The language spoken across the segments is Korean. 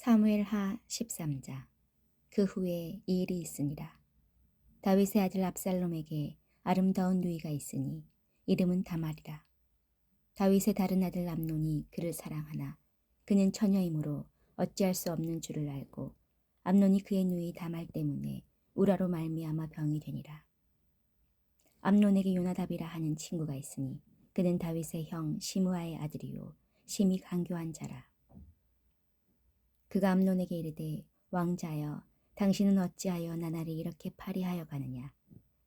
사무엘하 13장. 그 후에 이 일이 있으니라. 다윗의 아들 압살롬에게 아름다운 누이가 있으니 이름은 다말이라. 다윗의 다른 아들 암논이 그를 사랑하나 그는 처녀이므로 어찌할 수 없는 줄을 알고 암논이 그의 누이 다말 때문에 우라로 말미암아 병이 되니라. 암논에게 요나답이라 하는 친구가 있으니 그는 다윗의 형 시므아의 아들이요 심히 간교한 자라. 그가 암논에게 이르되 왕자여 당신은 어찌하여 나날이 이렇게 파리하여 가느냐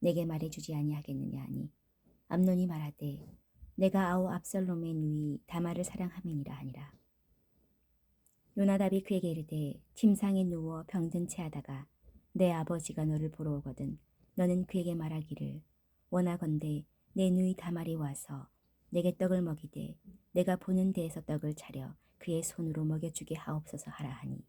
내게 말해주지 아니하겠느냐 하니 암논이 말하되 내가 아우 압살롬의 누이 다말을 사랑함이니라 하니라. 요나답이 그에게 이르되 침상에 누워 병든 채 하다가 내 아버지가 너를 보러 오거든 너는 그에게 말하기를 원하건대 내 누이 다말이 와서 내게 떡을 먹이되 내가 보는 데에서 떡을 차려 그의 손으로 먹여주게 하옵소서 하라 하니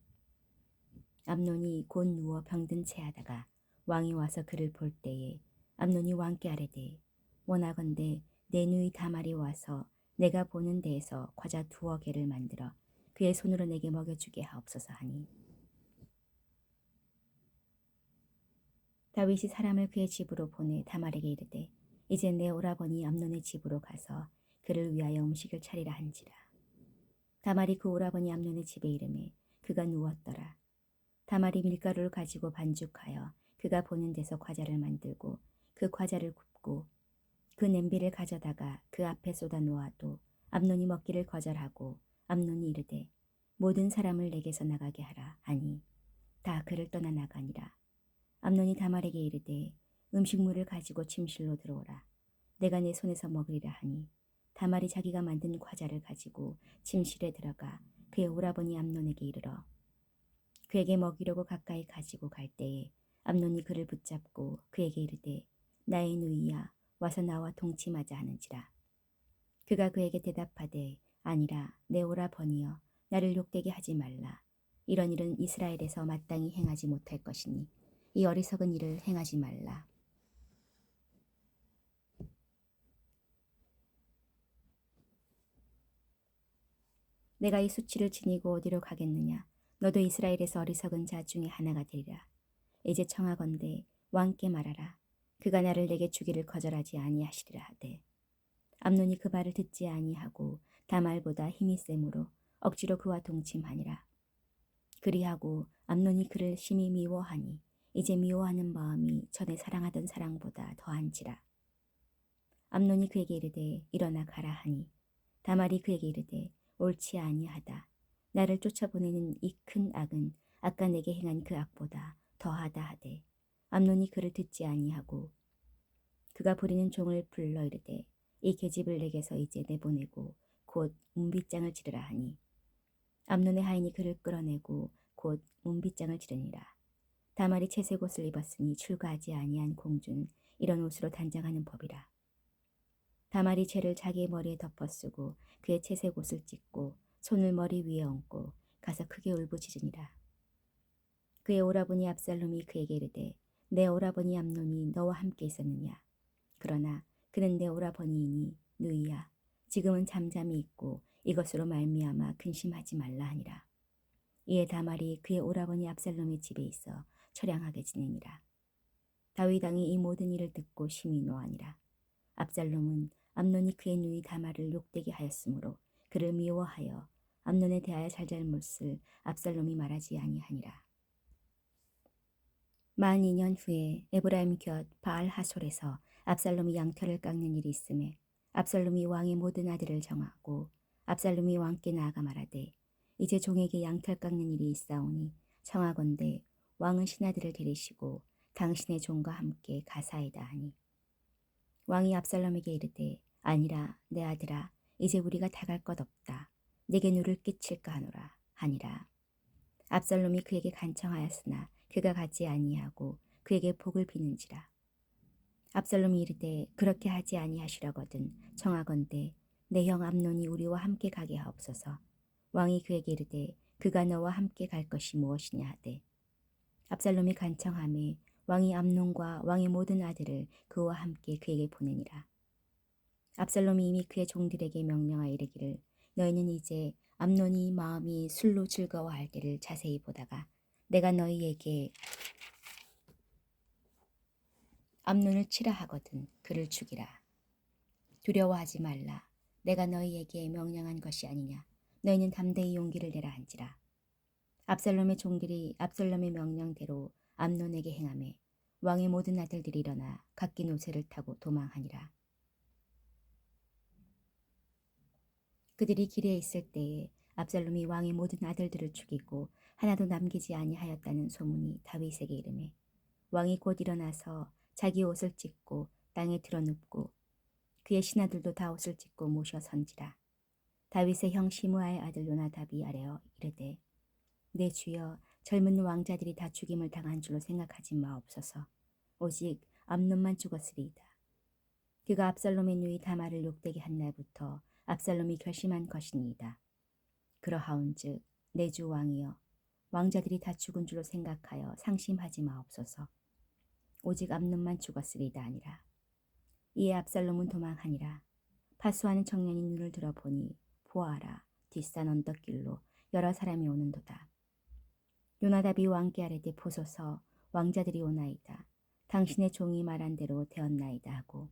암논이 곧 누워 병든 채 하다가 왕이 와서 그를 볼 때에 암논이 왕께 아뢰되 원하건대 내 누이 다말이 와서 내가 보는 데에서 과자 2어 개를 만들어 그의 손으로 내게 먹여주게 하옵소서 하니 다윗이 사람을 그의 집으로 보내 다말에게 이르되 이제 내 오라버니 암논의 집으로 가서 그를 위하여 음식을 차리라 한지라. 다말이 그 오라버니 암논의 집에 이르매 그가 누웠더라. 다말이 밀가루를 가지고 반죽하여 그가 보는 데서 과자를 만들고 그 과자를 굽고 그 냄비를 가져다가 그 앞에 쏟아 놓아도 암논이 먹기를 거절하고 암논이 이르되 모든 사람을 내게서 나가게 하라 하니 다 그를 떠나 나가니라. 암논이 다말에게 이르되 음식물을 가지고 침실로 들어오라. 내가 내 손에서 먹으리라 하니 다말이 자기가 만든 과자를 가지고 침실에 들어가 그의 오라버니 암논에게 이르러 그에게 먹이려고 가까이 가지고 갈 때에 암논이 그를 붙잡고 그에게 이르되 나의 누이야 와서 나와 동침하자 하는지라. 그가 그에게 대답하되 아니라 내 오라버니여 나를 욕되게 하지 말라. 이런 일은 이스라엘에서 마땅히 행하지 못할 것이니 이 어리석은 일을 행하지 말라. 내가 이 수치를 지니고 어디로 가겠느냐. 너도 이스라엘에서 어리석은 자 중에 하나가 되리라. 이제 청하건대 왕께 말하라. 그가 나를 내게 주기를 거절하지 아니하시리라 하되 암논이 그 말을 듣지 아니하고 다말보다 힘이 세므로 억지로 그와 동침하니라. 그리하고 암논이 그를 심히 미워하니 이제 미워하는 마음이 전에 사랑하던 사랑보다 더한지라. 암논이 그에게 이르되 일어나 가라 하니 다말이 그에게 이르되 옳지 아니하다. 나를 쫓아보내는 이 큰 악은 아까 내게 행한 그 악보다 더하다 하되 암논이 그를 듣지 아니하고 그가 부리는 종을 불러 이르되 이 계집을 내게서 이제 내보내고 곧 문빗장을 치르라 하니 암논의 하인이 그를 끌어내고 곧 문빗장을 치르니라. 다말이 채색 옷을 입었으니 출가하지 아니한 공주는 이런 옷으로 단장하는 법이라. 다말이 죄를 자기의 머리에 덮어쓰고 그의 채색 옷을 찢고 손을 머리 위에 얹고 가서 크게 울부짖으니라. 그의 오라버니 압살롬이 그에게 이르되 내 오라버니 암논이 너와 함께 있었느냐. 그러나 그는 내 오라버니이니 누이야 지금은 잠잠히 있고 이것으로 말미암아 근심하지 말라 하니라. 이에 다말이 그의 오라버니 압살롬의 집에 있어 처량하게 지내니라. 다윗 왕이 이 모든 일을 듣고 심히 노하니라. 압살롬은 암논이 그의 누이 다말을 욕되게 하였으므로 그를 미워하여 암논에 대하여 잘잘못을 압살롬이 말하지 아니하니라. 만 2년 후에 에브라임 곁 바알 하솔에서 압살롬이 양털을 깎는 일이 있음에 압살롬이 왕의 모든 아들을 정하고 압살롬이 왕께 나아가 말하되 이제 종에게 양털 깎는 일이 있사오니 청하건대 왕은 신하들을 데리시고 당신의 종과 함께 가사이다 하니 왕이 압살롬에게 이르되 아니라 내 아들아 이제 우리가 다 갈 것 없다. 내게 누를 끼칠까 하노라 하니라. 압살롬이 그에게 간청하였으나 그가 가지 아니하고 그에게 복을 비는지라. 압살롬이 이르되 그렇게 하지 아니하시려거든 청하건대 내 형 암논이 우리와 함께 가게 하옵소서. 왕이 그에게 이르되 그가 너와 함께 갈 것이 무엇이냐 하되 압살롬이 간청하매 왕이 암논과 왕의 모든 아들을 그와 함께 그에게 보내니라. 압살롬이 이미 그의 종들에게 명령하여 이르기를 너희는 이제 암논이 마음이 술로 즐거워할 때를 자세히 보다가 내가 너희에게 암논을 치라 하거든 그를 죽이라. 두려워하지 말라. 내가 너희에게 명령한 것이 아니냐. 너희는 담대히 용기를 내라 한지라. 압살롬의 종들이 압살롬의 명령대로 암논에게 행하매 왕의 모든 아들들이 일어나 각기 노새를 타고 도망하니라. 그들이 길에 있을 때에 압살롬이 왕의 모든 아들들을 죽이고 하나도 남기지 아니하였다는 소문이 다윗에게 이르매 왕이 곧 일어나서 자기 옷을 찢고 땅에 드러눕고 그의 신하들도 다 옷을 찢고 모셔 선지라. 다윗의 형 시므아의 아들 요나답이 아뢰어 이르되 내 주여 젊은 왕자들이 다 죽임을 당한 줄로 생각하지 마옵소서. 오직 암논만 죽었으리이다. 그가 압살롬의 누이 다말을 욕되게 한 날부터 압살롬이 결심한 것이니이다. 그러하온즉 내 주 왕이여 왕자들이 다 죽은 줄로 생각하여 상심하지 마옵소서. 오직 암논만 죽었으리이다 아니라. 이에 압살롬은 도망하니라. 파수하는 청년이 눈을 들어보니 보아라 뒷산 언덕길로 여러 사람이 오는도다. 요나답이 왕께 아뢰되 보소서 왕자들이 오나이다. 당신의 종이 말한 대로 되었나이다 하고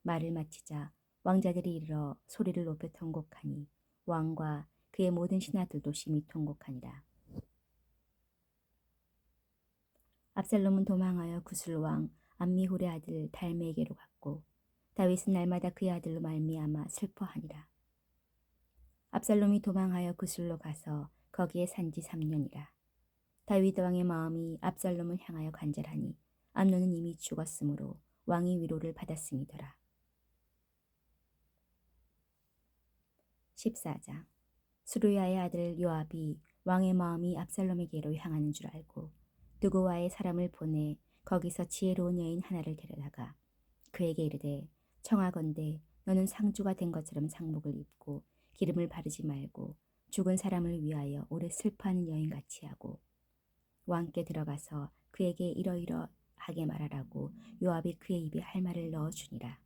말을 마치자 왕자들이 이르러 소리를 높여 통곡하니 왕과 그의 모든 신하들도 심히 통곡하니라. 압살롬은 도망하여 구슬왕 암미홀의 아들 달메에게로 갔고 다윗은 날마다 그의 아들로 말미암아 슬퍼하니라. 압살롬이 도망하여 구슬로 가서 거기에 산지 3년이라. 다윗 왕의 마음이 압살롬을 향하여 간절하니 암논은 이미 죽었으므로 왕이 위로를 받았음이더라. 14장. 수루야의 아들 요압이 왕의 마음이 압살롬에게로 향하는 줄 알고 두고와의 사람을 보내 거기서 지혜로운 여인 하나를 데려다가 그에게 이르되 청하건대 너는 상주가 된 것처럼 상복을 입고 기름을 바르지 말고 죽은 사람을 위하여 오래 슬퍼하는 여인같이 하고 왕께 들어가서 그에게 이러이러하게 말하라고 요압이 그의 입에 할 말을 넣어주니라.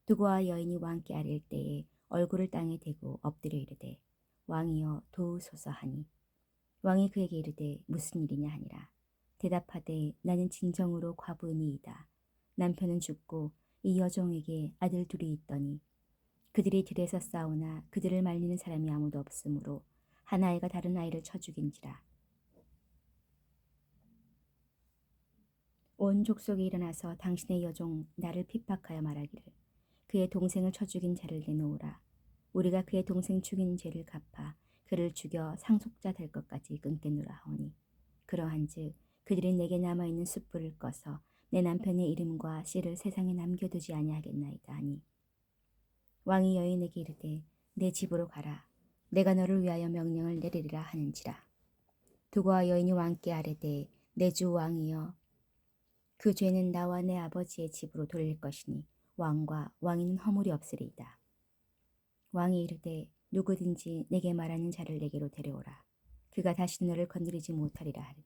두고와 여인이 왕께 아뢰일 때에 얼굴을 땅에 대고 엎드려 이르되 왕이여 도우소서 하니 왕이 그에게 이르되 무슨 일이냐 하니라. 대답하되 나는 진정으로 과부니이다. 남편은 죽고 이 여종에게 아들 둘이 있더니 그들이 들에서 싸우나 그들을 말리는 사람이 아무도 없으므로 한 아이가 다른 아이를 쳐 죽인지라. 온 족속이 일어나서 당신의 여종 나를 핍박하여 말하기를 그의 동생을 쳐 죽인 자를 내놓으라. 우리가 그의 동생 죽인 죄를 갚아 그를 죽여 상속자 될 것까지 끊겠노라 하오니 그러한즉 그들이 내게 남아있는 숯불을 꺼서 내 남편의 이름과 씨를 세상에 남겨두지 아니하겠나이다 하니 왕이 여인에게 이르되 내 집으로 가라. 내가 너를 위하여 명령을 내리리라 하는지라. 두고와 여인이 왕께 아뢰되 내 주 왕이여 그 죄는 나와 내 아버지의 집으로 돌릴 것이니 왕과 왕위는 허물이 없으리이다. 왕이 이르되 누구든지 내게 말하는 자를 내게로 데려오라. 그가 다시 너를 건드리지 못하리라 하리라.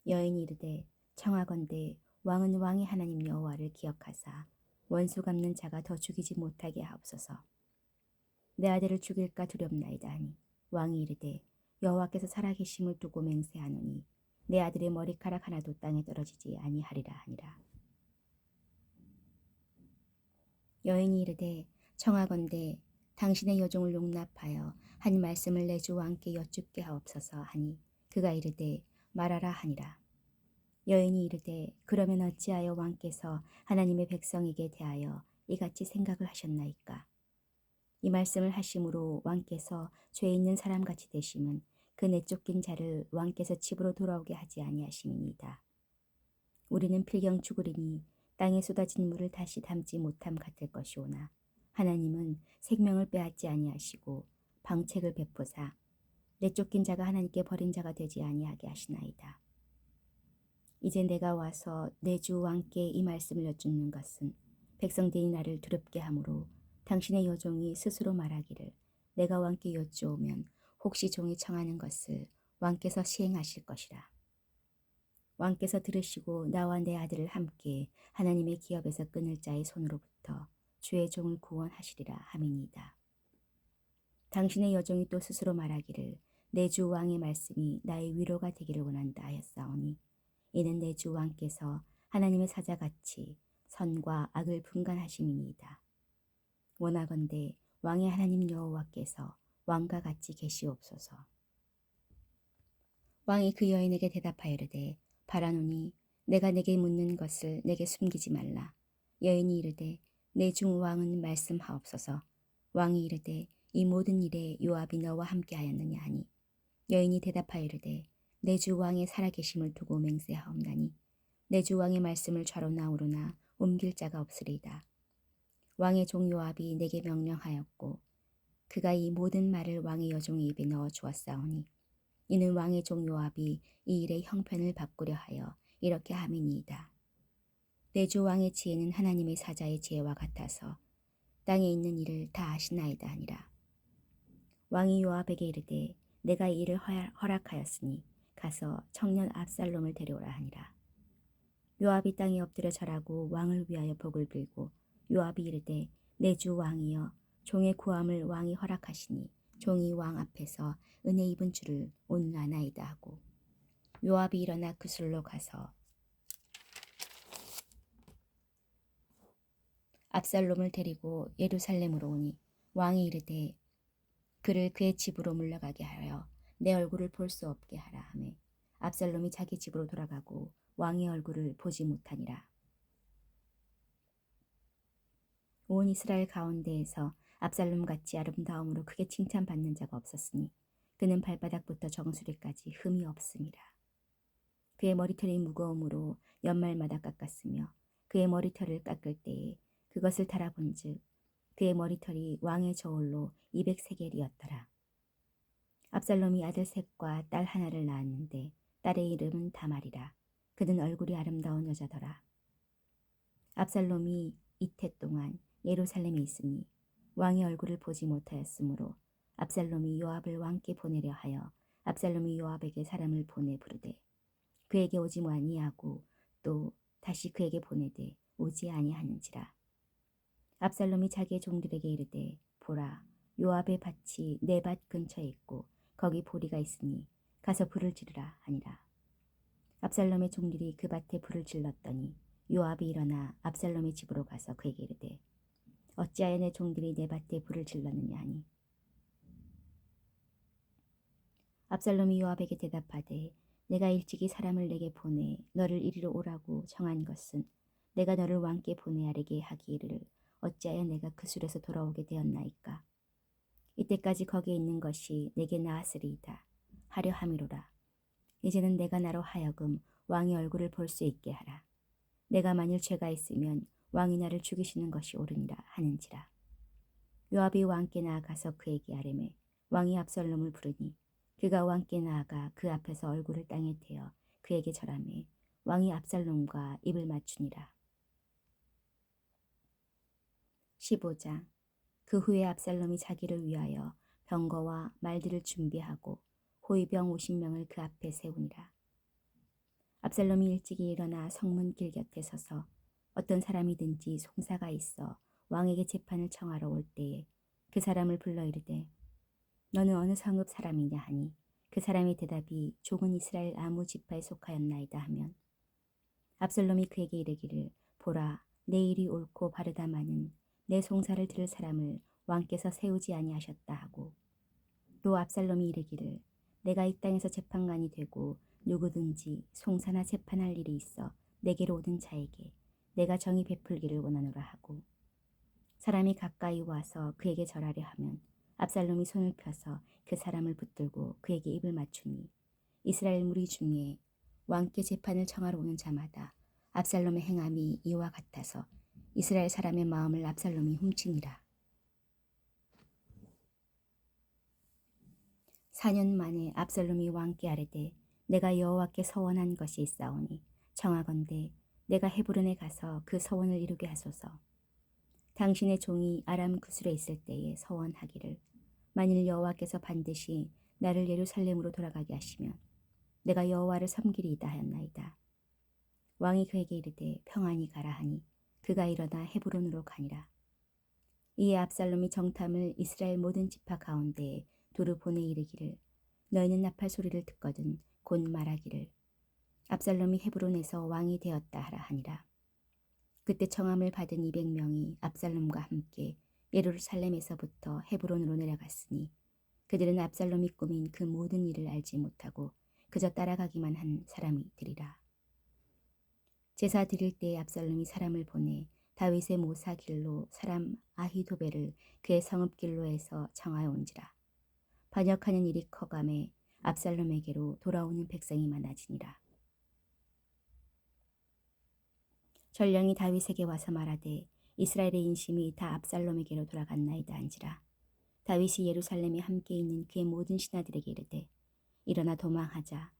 여인이 이르되 청하건대 왕은 왕의 하나님 여호와를 기억하사 원수 갚는 자가 더 죽이지 못하게 하옵소서. 내 아들을 죽일까 두렵나이다 하니 왕이 이르되 여호와께서 살아계심을 두고 맹세하노니 내 아들의 머리카락 하나도 땅에 떨어지지 아니하리라 하니라. 여인이 이르되 청하건대 당신의 여종을 용납하여 한 말씀을 내 주 왕께 여쭙게 하옵소서 하니 그가 이르되 말하라 하니라. 여인이 이르되 그러면 어찌하여 왕께서 하나님의 백성에게 대하여 이같이 생각을 하셨나이까. 이 말씀을 하심으로 왕께서 죄 있는 사람같이 되심은 그 내쫓긴 자를 왕께서 집으로 돌아오게 하지 아니하심이니이다. 우리는 필경 죽으리니 땅에 쏟아진 물을 다시 담지 못함 같을 것이오나 하나님은 생명을 빼앗지 아니하시고 방책을 베푸사 내쫓긴 자가 하나님께 버린 자가 되지 아니하게 하시나이다. 이제 내가 와서 내 주 왕께 이 말씀을 여쭙는 것은 백성들이 나를 두렵게 하므로 당신의 여종이 스스로 말하기를 내가 왕께 여쭈오면 혹시 종이 청하는 것을 왕께서 시행하실 것이라. 왕께서 들으시고 나와 내 아들을 함께 하나님의 기업에서 끊을 자의 손으로부터 주의 종을 구원하시리라 함이니이다. 당신의 여종이 또 스스로 말하기를 내 주 왕의 말씀이 나의 위로가 되기를 원한다 하였사오니 이는 내 주 왕께서 하나님의 사자같이 선과 악을 분간하심이니이다. 원하건대 왕의 하나님 여호와께서 왕과 같이 계시옵소서. 왕이 그 여인에게 대답하여 이르되 바라노니 내가 내게 묻는 것을 내게 숨기지 말라. 여인이 이르되 내 중 왕은 말씀하옵소서. 왕이 이르되 이 모든 일에 요압이 너와 함께하였느냐 하니 여인이 대답하여 이르되 내 주 왕의 살아계심을 두고 맹세하옵나니 내 주 왕의 말씀을 좌로나 우로나 옮길 자가 없으리이다. 왕의 종 요압이 내게 명령하였고 그가 이 모든 말을 왕의 여종의 입에 넣어 주었사오니 이는 왕의 종 요압이 이 일의 형편을 바꾸려 하여 이렇게 함이니이다. 내 주 왕의 지혜는 하나님의 사자의 지혜와 같아서 땅에 있는 일을 다 아시나이다 하니라. 왕이 요압에게 이르되 내가 이 일을 허락하였으니 가서 청년 압살롬을 데려오라 하니라. 요압이 땅에 엎드려 절하고 왕을 위하여 복을 빌고 요압이 이르되 내 주 왕이여 종의 구함을 왕이 허락하시니 종이 왕 앞에서 은혜 입은 줄을 오늘 아나이다 하고 요압이 일어나 그술로 가서 압살롬을 데리고 예루살렘으로 오니 왕이 이르되 그를 그의 집으로 물러가게 하여 내 얼굴을 볼 수 없게 하라 하매 압살롬이 자기 집으로 돌아가고 왕의 얼굴을 보지 못하니라. 온 이스라엘 가운데에서 압살롬같이 아름다움으로 크게 칭찬받는 자가 없었으니 그는 발바닥부터 정수리까지 흠이 없음이라. 그의 머리털이 무거움으로 연말마다 깎았으며 그의 머리털을 깎을 때에 그것을 달아본즉 그의 머리털이 왕의 저울로 200세겔이었더라. 압살롬이 아들 셋과 딸 하나를 낳았는데 딸의 이름은 다말이라. 그는 얼굴이 아름다운 여자더라. 압살롬이 이태 동안 예루살렘에 있으니 왕의 얼굴을 보지 못하였으므로 압살롬이 요압을 왕께 보내려 하여 압살롬이 요압에게 사람을 보내 부르되 그에게 오지 아니하고 또 다시 그에게 보내되 오지 아니하는지라. 압살롬이 자기의 종들에게 이르되 보라 요압의 밭이 내 밭 근처에 있고 거기 보리가 있으니 가서 불을 지르라 하니라. 압살롬의 종들이 그 밭에 불을 질렀더니 요압이 일어나 압살롬의 집으로 가서 그에게 이르되 어찌하여 내 종들이 내 밭에 불을 질렀느냐 하니 압살롬이 요압에게 대답하되 내가 일찍이 사람을 내게 보내 너를 이리로 오라고 정한 것은 내가 너를 왕께 보내야리게 하기를 어찌하여 내가 그 술에서 돌아오게 되었나이까. 이때까지 거기에 있는 것이 내게 나았으리이다 하려 함이로라. 이제는 내가 나로 하여금 왕의 얼굴을 볼 수 있게 하라. 내가 만일 죄가 있으면 왕이 나를 죽이시는 것이 옳으니라 하는지라. 요압이 왕께 나아가서 그에게 아뢰매 왕이 압살롬을 부르니 그가 왕께 나아가 그 앞에서 얼굴을 땅에 대어 그에게 절하매 왕이 압살롬과 입을 맞추니라. 15장. 그 후에 압살롬이 자기를 위하여 병거와 말들을 준비하고 호위병 50명을 그 앞에 세우니라. 압살롬이 일찍이 일어나 성문 길 곁에 서서 어떤 사람이든지 송사가 있어 왕에게 재판을 청하러 올 때에 그 사람을 불러 이르되 너는 어느 성읍 사람이냐 하니 그 사람의 대답이 종은 이스라엘 아무 지파에 속하였나이다 하면 압살롬이 그에게 이르기를 보라 내 일이 옳고 바르다마는 내 송사를 들을 사람을 왕께서 세우지 아니하셨다 하고 또 압살롬이 이르기를 내가 이 땅에서 재판관이 되고 누구든지 송사나 재판할 일이 있어 내게로 오는 자에게 내가 정의 베풀기를 원하노라 하고 사람이 가까이 와서 그에게 절하려 하면 압살롬이 손을 펴서 그 사람을 붙들고 그에게 입을 맞추니 이스라엘 무리 중에 왕께 재판을 청하러 오는 자마다 압살롬의 행함이 이와 같아서 이스라엘 사람의 마음을 압살롬이 훔치니라. 4년 만에 압살롬이 왕께 아뢰되 내가 여호와께 서원한 것이 있사오니 청하건대 내가 헤브론에 가서 그 서원을 이루게 하소서. 당신의 종이 아람 구술에 있을 때에 서원하기를 만일 여호와께서 반드시 나를 예루살렘으로 돌아가게 하시면 내가 여호와를 섬기리이다 하였나이다. 왕이 그에게 이르되 평안히 가라 하니 그가 일어나 헤브론으로 가니라. 이에 압살롬이 정탐을 이스라엘 모든 지파 가운데에 두루 보내 이르기를 너희는 나팔 소리를 듣거든 곧 말하기를 압살롬이 헤브론에서 왕이 되었다 하라 하니라. 그때 청함을 받은 200명이 압살롬과 함께 예루살렘에서부터 헤브론으로 내려갔으니 그들은 압살롬이 꾸민 그 모든 일을 알지 못하고 그저 따라가기만 한 사람이 되리라. 제사 드릴 때에 압살롬이 사람을 보내 다윗의 모사 길로 사람 아히도벨을 그의 성읍 길로에서 청하여 온지라. 반역하는 일이 커감에 압살롬에게로 돌아오는 백성이 많아지니라. 전령이 다윗에게 와서 말하되 이스라엘의 인심이 다 압살롬에게로 돌아갔나이다 한지라. 다윗이 예루살렘에 함께 있는 그의 모든 신하들에게 이르되 일어나 도망하자.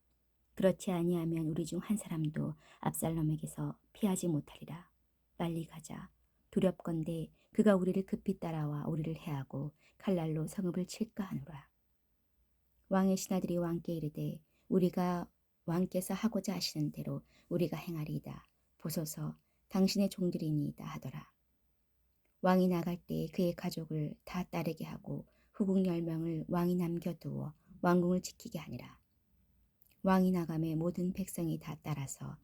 그렇지 아니하면 우리 중 한 사람도 압살롬에게서 피하지 못하리라. 빨리 가자. 두렵건대 그가 우리를 급히 따라와 우리를 해하고 칼날로 성읍을 칠까 하노라. 왕의 신하들이 왕께 이르되 우리가 왕께서 하고자 하시는 대로 우리가 행하리이다. 보소서 당신의 종들이니이다 하더라. 왕이 나갈 때에 그의 가족을 다 따르게 하고 후궁 10명을 왕이 남겨두어 왕궁을 지키게 하니라. 왕이 나감에 모든 백성이 다 따라서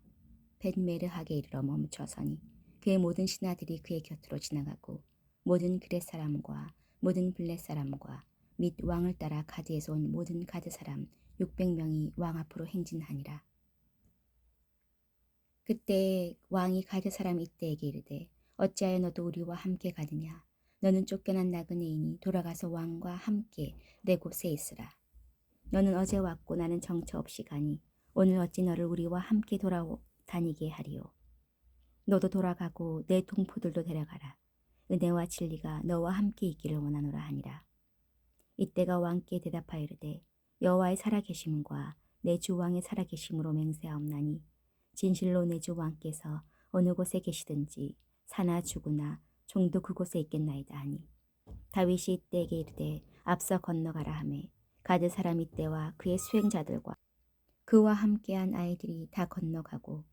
벳메르하게 이르러 멈춰서니 그의 모든 신하들이 그의 곁으로 지나가고 모든 그렛 사람과 모든 블렛 사람과 및 왕을 따라 가드에서 온 모든 가드 사람 600명이 왕 앞으로 행진하니라. 그때 왕이 가드 사람 이때에게 이르되 어찌하여 너도 우리와 함께 가느냐. 너는 쫓겨난 나그네이니 돌아가서 왕과 함께 내 곳에 있으라. 너는 어제 왔고 나는 정처 없이 가니 오늘 어찌 너를 우리와 함께 돌아다니게 하리요. 너도 돌아가고 내 동포들도 데려가라. 은혜와 진리가 너와 함께 있기를 원하노라 하니라. 이때가 왕께 대답하여 이르되 여호와의 살아계심과 내 주 왕의 살아계심으로 맹세하옵나니 진실로 내 주 왕께서 어느 곳에 계시든지 사나 죽으나 종도 그곳에 있겠나이다 하니 다윗이 이때에게 이르되 앞서 건너가라 하매 가드 사람 이때와 그의 수행자들과 그와 함께한 아이들이 다 건너가고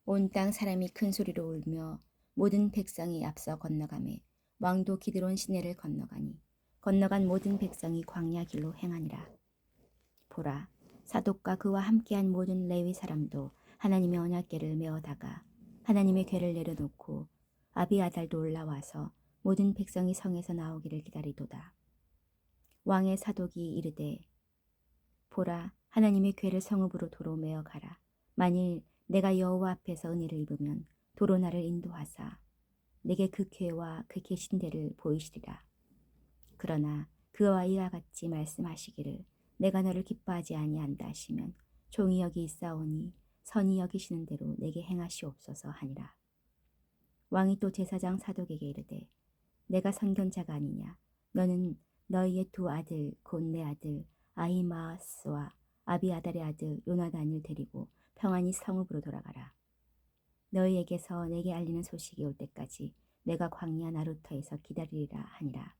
온 땅 사람이 큰 소리로 울며 모든 백성이 앞서 건너가매 왕도 기드론 시내를 건너가니 건너간 모든 백성이 광야 길로 행하니라. 보라, 사독과 그와 함께한 모든 레위 사람도 하나님의 언약궤를 메어다가 하나님의 궤를 내려놓고 아비아달도 올라와서 모든 백성이 성에서 나오기를 기다리도다. 왕의 사독이 이르되 보라, 하나님의 궤를 성읍으로 도로 메어 가라. 만일 내가 여호와 앞에서 은혜를 입으면 도로 나를 인도하사 내게 그 궤와 그 계신 데를 보이시리라. 그러나 그와 이와 같이 말씀하시기를 내가 너를 기뻐하지 아니한다 하시면 종이 여기 있사오니 선이 여기시는 대로 내게 행하시옵소서 하니라. 왕이 또 제사장 사독에게 이르되 내가 선견자가 아니냐. 너는 너희의 두 아들 곧 내 아들 아히마아스와 아비아달의 아들 요나단을 데리고 평안히 성읍으로 돌아가라. 너희에게서 내게 알리는 소식이 올 때까지 내가 광야 나루터에서 기다리리라 하니라.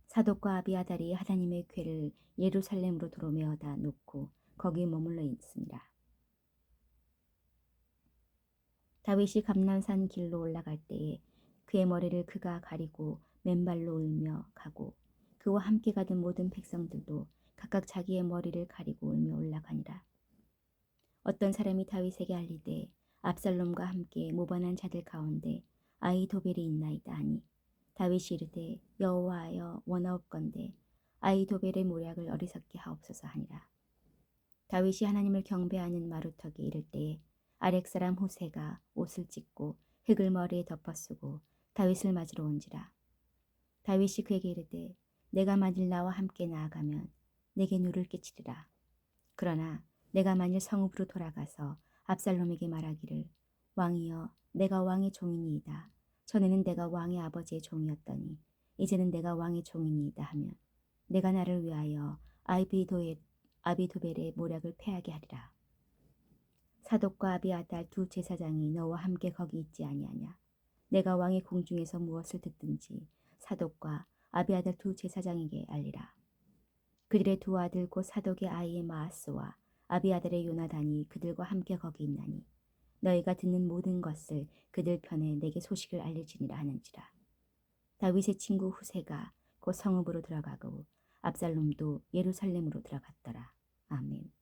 사독과 아비아달이 하나님의 궤를 예루살렘으로 도로 메어다 놓고 거기 머물러 있으니라. 다윗이 감람산 길로 올라갈 때에 그의 머리를 그가 가리고 맨발로 울며 가고 그와 함께 가던 모든 백성들도 각각 자기의 머리를 가리고 울며 올라가니라. 어떤 사람이 다윗에게 알리되 압살롬과 함께 모반한 자들 가운데 아히도벨이 있나이다 하니 다윗이 이르되 여호와여 원하옵건대 아히도벨의 모략을 어리석게 하옵소서 하니라. 다윗이 하나님을 경배하는 마루턱에 이를 때에 아렉 사람 호세가 옷을 찢고 흙을 머리에 덮어쓰고 다윗을 맞으러 온지라. 다윗이 그에게 이르되 내가 만일 나와 함께 나아가면 내게 누를 끼치리라. 그러나 내가 만일 성읍으로 돌아가서 압살롬에게 말하기를 왕이여 내가 왕의 종이니이다. 전에는 내가 왕의 아버지의 종이었더니 이제는 내가 왕의 종이니이다 하면 내가 나를 위하여 아비도벨의 모략을 패하게 하리라. 사독과 아비아달 두 제사장이 너와 함께 거기 있지 아니하냐. 내가 왕의 궁중에서 무엇을 듣든지 사독과 아비아달 두 제사장에게 알리라. 그들의 두 아들 곧 사독의 아이의 마아스와 아비아달의 요나단이 그들과 함께 거기 있나니 너희가 듣는 모든 것을 그들 편에 내게 소식을 알릴지니라 하는지라. 다윗의 친구 후세가 곧 성읍으로 들어가고 압살롬도 예루살렘으로 들어갔더라. 아멘.